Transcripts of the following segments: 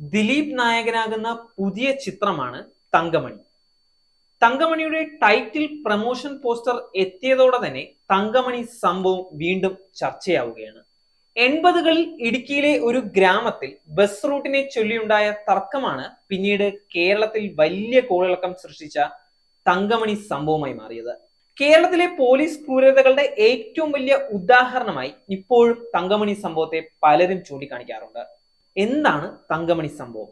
ദിലീപ് നായകനാകുന്ന പുതിയ ചിത്രമാണ് തങ്കമണി. തങ്കമണിയുടെ ടൈറ്റിൽ പ്രൊമോഷൻ പോസ്റ്റർ എത്തിയതോടെ തന്നെ തങ്കമണി സംഭവം വീണ്ടും ചർച്ചയാവുകയാണ്. 80കളിൽ ഇടുക്കിയിലെ ഒരു ഗ്രാമത്തിൽ ബസ് റൂട്ടിനെ ചൊല്ലിയുണ്ടായ തർക്കമാണ് പിന്നീട് കേരളത്തിൽ വലിയ കോളിളക്കം സൃഷ്ടിച്ച തങ്കമണി സംഭവമായി മാറിയത്. കേരളത്തിലെ പോലീസ് ക്രൂരതകളുടെ ഏറ്റവും വലിയ ഉദാഹരണമായി ഇപ്പോഴും തങ്കമണി സംഭവത്തെ പലരും ചൂണ്ടിക്കാണിക്കാറുണ്ട്. എന്താണ് തങ്കമണി സംഭവം?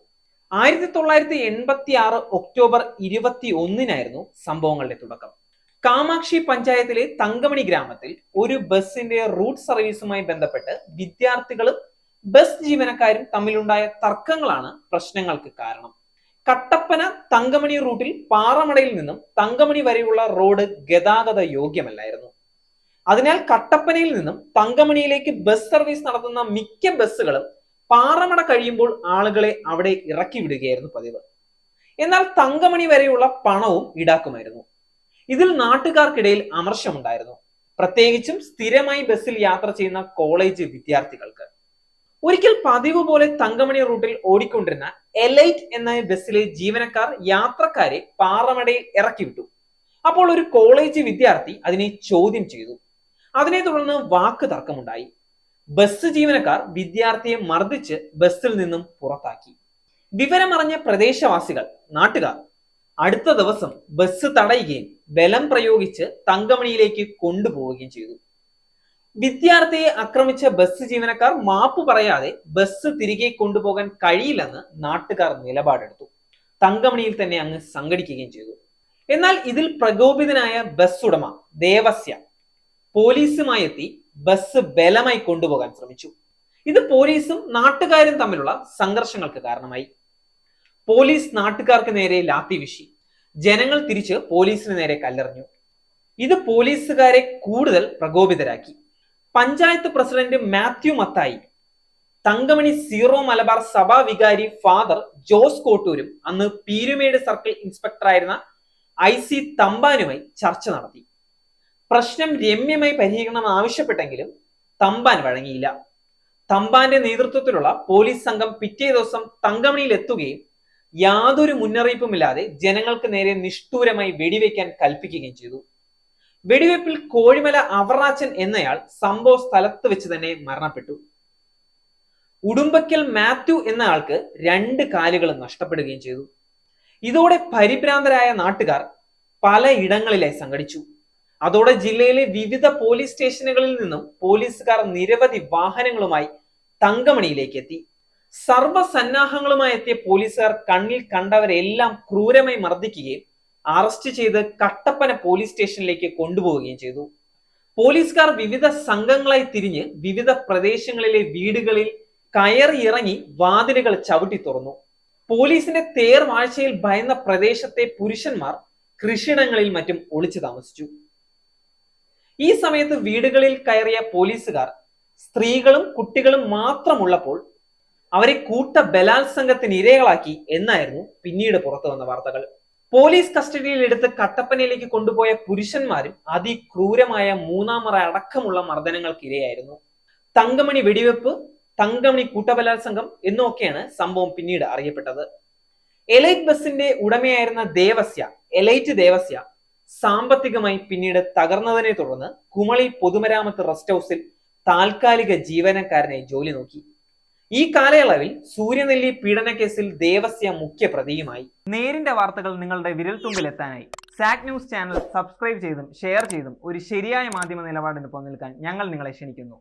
1986 ഒക്ടോബർ 21 സംഭവങ്ങളുടെ തുടക്കം. കാമാക്ഷി പഞ്ചായത്തിലെ തങ്കമണി ഗ്രാമത്തിൽ ഒരു ബസിന്റെ റൂട്ട് സർവീസുമായി ബന്ധപ്പെട്ട് വിദ്യാർത്ഥികളും ബസ് ജീവനക്കാരും തമ്മിലുണ്ടായ തർക്കങ്ങളാണ് പ്രശ്നങ്ങൾക്ക് കാരണം. കട്ടപ്പന തങ്കമണി റൂട്ടിൽ പാറമടയിൽ നിന്നും തങ്കമണി വരെയുള്ള റോഡ് ഗതാഗത യോഗ്യമല്ലായിരുന്നു. അതിനാൽ കട്ടപ്പനയിൽ നിന്നും തങ്കമണിയിലേക്ക് ബസ് സർവീസ് നടത്തുന്ന മിക്ക ബസ്സുകളും പാറമട കഴിയുമ്പോൾ ആളുകളെ അവിടെ ഇറക്കി വിടുകയായിരുന്നു പതിവ്. എന്നാൽ തങ്കമണി വരെയുള്ള പണവും ഈടാക്കുമായിരുന്നു. ഇതിൽ നാട്ടുകാർക്കിടയിൽ അമർഷമുണ്ടായിരുന്നു, പ്രത്യേകിച്ചും സ്ഥിരമായി ബസ്സിൽ യാത്ര ചെയ്യുന്ന കോളേജ് വിദ്യാർത്ഥികൾക്ക്. ഒരിക്കൽ പതിവ് പോലെ തങ്കമണി റൂട്ടിൽ ഓടിക്കൊണ്ടിരുന്ന എലൈറ്റ് എന്ന ബസ്സിലെ ജീവനക്കാർ യാത്രക്കാരെ പാറമടയിൽ ഇറക്കി വിട്ടു. അപ്പോൾ ഒരു കോളേജ് വിദ്യാർത്ഥി അതിനെ ചോദ്യം ചെയ്തു. അതിനെ തുടർന്ന് വാക്ക് തർക്കമുണ്ടായി. ബസ് ജീവനക്കാർ വിദ്യാർത്ഥിയെ മർദ്ദിച്ച് ബസ്സിൽ നിന്നും പുറത്താക്കി. വിവരമറിഞ്ഞ പ്രദേശവാസികൾ, നാട്ടുകാർ അടുത്ത ദിവസം ബസ് തടയുകയും ബലം പ്രയോഗിച്ച് തങ്കമണിയിലേക്ക് കൊണ്ടുപോവുകയും ചെയ്തു. വിദ്യാർത്ഥിയെ ആക്രമിച്ച ബസ് ജീവനക്കാർ മാപ്പ് പറയാതെ ബസ് തിരികെ കൊണ്ടുപോകാൻ കഴിയില്ലെന്ന് നാട്ടുകാർ നിലപാടെടുത്തു. തങ്കമണിയിൽ തന്നെ അങ്ങ് സംഘടിക്കുകയും ചെയ്തു. എന്നാൽ ഇതിൽ പ്രകോപിതനായ ബസ് ഉടമ ദേവസ്യ പോലീസുമായി എത്തി ബസ് ബലമായി കൊണ്ടുപോകാൻ ശ്രമിച്ചു. ഇത് പോലീസും നാട്ടുകാരും തമ്മിലുള്ള സംഘർഷങ്ങൾക്ക് കാരണമായി. പോലീസ് നാട്ടുകാർക്ക് നേരെ ലാത്തി വീശി. ജനങ്ങൾ തിരിച്ച് പോലീസിന് നേരെ കല്ലെറിഞ്ഞു. ഇത് പോലീസുകാരെ കൂടുതൽ പ്രകോപിതരാക്കി. പഞ്ചായത്ത് പ്രസിഡന്റ് മാത്യു മത്തായി, തങ്കമണി സീറോ മലബാർ സഭാ വികാരി ഫാദർ ജോസ് കോട്ടൂരും അന്ന് പീരുമേട് സർക്കിൾ ഇൻസ്പെക്ടറായിരുന്ന IC തമ്പാനുമായി ചർച്ച നടത്തി. പ്രശ്നം രമ്യമായി പരിഹരിക്കണം ആവശ്യപ്പെട്ടെങ്കിലും തമ്പാൻ വഴങ്ങിയില്ല. തമ്പാന്റെ നേതൃത്വത്തിലുള്ള പോലീസ് സംഘം പിറ്റേ ദിവസം തങ്കമണിയിൽ എത്തുകയും യാതൊരു മുന്നറിയിപ്പുമില്ലാതെ ജനങ്ങൾക്ക് നേരെ നിഷ്ഠൂരമായി വെടിവെക്കാൻ കൽപ്പിക്കുകയും ചെയ്തു. വെടിവെപ്പിൽ കോഴിമല അവറാച്ചൻ എന്നയാൾ സംഭവ സ്ഥലത്ത് വെച്ച് തന്നെ മരണപ്പെട്ടു. ഉടുമ്പക്കൽ മാത്യു എന്ന ആൾക്ക് 2 കാലുകൾ നഷ്ടപ്പെടുകയും ചെയ്തു. ഇതോടെ പരിഭ്രാന്തരായ നാട്ടുകാർ പല ഇടങ്ങളിലായി സംഘടിച്ചു. അതോടെ ജില്ലയിലെ വിവിധ പോലീസ് സ്റ്റേഷനുകളിൽ നിന്നും പോലീസുകാർ നിരവധി വാഹനങ്ങളുമായി തങ്കമണിയിലേക്ക് എത്തി. സർവ്വസന്നാഹങ്ങളുമായി എത്തിയ പോലീസുകാർ കണ്ണിൽ കണ്ടവരെല്ലാം ക്രൂരമായി മർദ്ദിക്കുകയും അറസ്റ്റ് ചെയ്ത് കട്ടപ്പന പോലീസ് സ്റ്റേഷനിലേക്ക് കൊണ്ടുപോവുകയും ചെയ്തു. പോലീസുകാർ വിവിധ സംഘങ്ങളായി തിരിഞ്ഞ് വിവിധ പ്രദേശങ്ങളിലെ വീടുകളിൽ കയറി ഇറങ്ങി വാതിലുകൾ ചവിട്ടി തുറന്നു. പോലീസിന്റെ തേർവാഴ്ചയിൽ ഭയന്ന പ്രദേശത്തെ പുരുഷന്മാർ കൃഷിയിടങ്ങളിൽ മറ്റും ഒളിച്ചു താമസിച്ചു. ഈ സമയത്ത് വീടുകളിൽ കയറിയ പോലീസുകാർ സ്ത്രീകളും കുട്ടികളും മാത്രമുള്ളപ്പോൾ അവരെ കൂട്ട ബലാത്സംഗത്തിന് ഇരകളാക്കി എന്നായിരുന്നു പിന്നീട് പുറത്തു വന്ന വാർത്തകൾ. പോലീസ് കസ്റ്റഡിയിൽ എടുത്ത് കട്ടപ്പനയിലേക്ക് കൊണ്ടുപോയ പുരുഷന്മാരും അതിക്രൂരമായ 3-ാം മുറ അടക്കമുള്ള മർദ്ദനങ്ങൾക്ക് ഇരയായിരുന്നു. തങ്കമണി വെടിവെപ്പ്, തങ്കമണി കൂട്ടബലാത്സംഗം എന്നൊക്കെയാണ് സംഭവം പിന്നീട് അറിയപ്പെട്ടത്. എലൈറ്റ് ബസിന്റെ ഉടമയായിരുന്ന എലൈറ്റ് ദേവസ്യ സാമ്പത്തികമായി പിന്നീട് തകർന്നതിനെ തുടർന്ന് കുമളി പൊതുമരാമത്ത് റെസ്റ്റ് ഹൗസിൽ താൽക്കാലിക ജീവനക്കാരനായി ജോലി നോക്കി. ഈ കാലയളവിൽ സൂര്യനെല്ലി പീഡന കേസിൽ ദേവസ്യ മുഖ്യ പ്രതിയുമായി. നേരിന്റെ വാർത്തകൾ നിങ്ങളുടെ വിരൽത്തുമ്പിൽ എത്താനായി സാക് ന്യൂസ് ചാനൽ സബ്സ്ക്രൈബ് ചെയ്തും ഷെയർ ചെയ്തും ഒരു ശരിയായ മാധ്യമ നിലപാടിന് പങ്കെടുക്കാൻ ഞങ്ങൾ നിങ്ങളെ ക്ഷണിക്കുന്നു.